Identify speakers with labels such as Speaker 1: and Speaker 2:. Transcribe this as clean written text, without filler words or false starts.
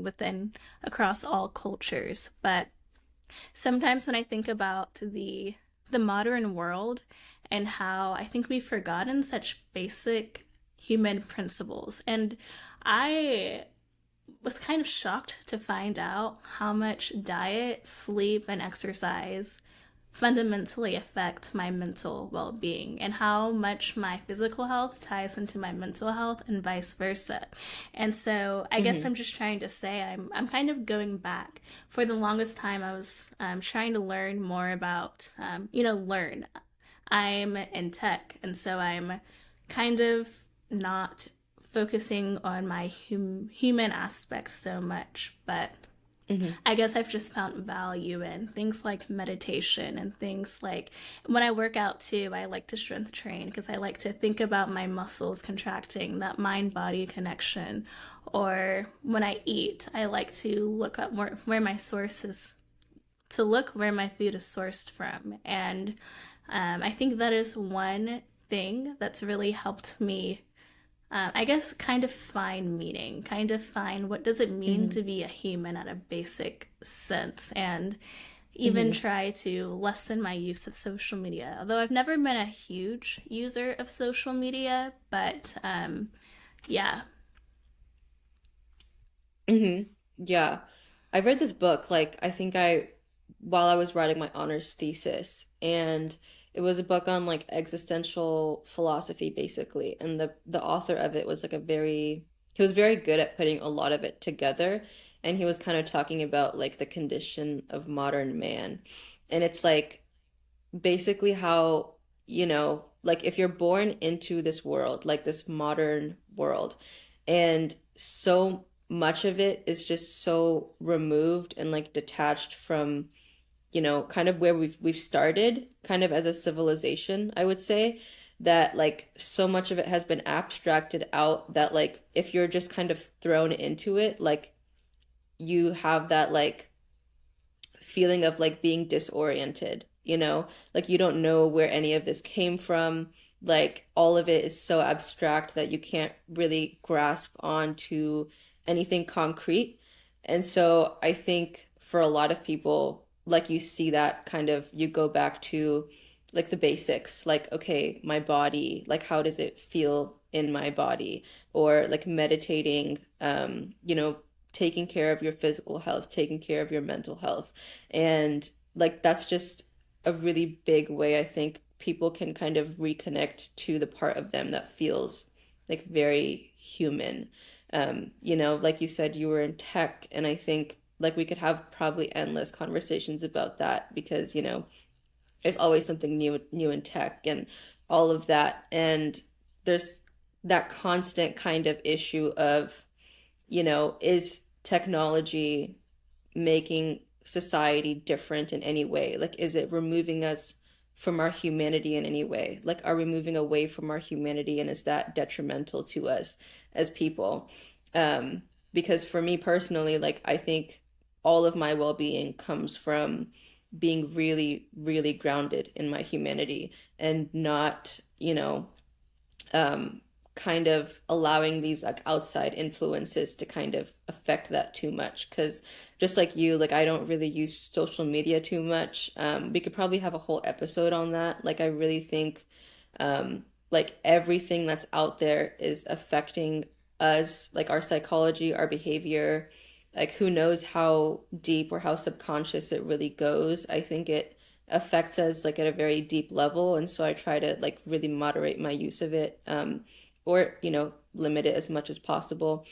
Speaker 1: within across all cultures. But sometimes when I think about the modern world and how I think we've forgotten such basic human principles. And I was kind of shocked to find out how much diet, sleep, and exercise fundamentally affect my mental well being and how much my physical health ties into my mental health and vice versa. And so I guess
Speaker 2: Hmm.
Speaker 1: I'm just trying to say I'm kind of going back. For the longest time, I was trying to learn more about, learn. I'm in tech, and so I'm kind of not focusing on my human aspects so much, but
Speaker 2: Hmm.
Speaker 1: I guess I've just found value in things like meditation and things like when I work out too, I like to strength train because I like to think about my muscles contracting, that mind body connection. Or when I eat, I like to look up where my source is, to look where my food is sourced from. And I think that is one thing that's really helped me, I guess, kind of find meaning, kind of find what does it mean
Speaker 2: Hmm.
Speaker 1: to be a human at a basic sense, and even
Speaker 2: Hmm.
Speaker 1: try to lessen my use of social media. Although I've never been a huge user of social media, but yeah.
Speaker 2: Hmm. Yeah. I read this book, like, I think while I was writing my honors thesis, and it was a book on like existential philosophy, basically. And the author of it was like he was very good at putting a lot of it together. And he was kind of talking about like the condition of modern man. And it's like basically how, like if you're born into this world, like this modern world, and so much of it is just so removed and like detached from, kind of where we've started, kind of as a civilization, I would say, that like so much of it has been abstracted out that like if you're just kind of thrown into it, like you have that like feeling of like being disoriented, like you don't know where any of this came from. Like all of it is so abstract that you can't really grasp onto anything concrete. And so I think for a lot of people, like you see that kind of you go back to like the basics, like, okay, my body, like how does it feel in my body? Or like meditating, taking care of your physical health, taking care of your mental health. And like that's just a really big way I think people can kind of reconnect to the part of them that feels like very human. Like you said, you were in tech, and I think like we could have probably endless conversations about that because, there's always something new in tech and all of that. And there's that constant kind of issue of, is technology making society different in any way? Like, is it removing us from our humanity in any way? Like, are we moving away from our humanity, and is that detrimental to us as people? Um, because for me personally, like, I think all of my well-being comes from being really, really grounded in my humanity and not, um, kind of allowing these like outside influences to kind of affect that too much. Because just like you, like I don't really use social media too much. We could probably have a whole episode on that. Like I really think, like everything that's out there is affecting us, like our psychology, our behavior. Like who knows how deep or how subconscious it really goes. I think it affects us like at a very deep level, and so I try to like really moderate my use of it, or limit it as much as possible.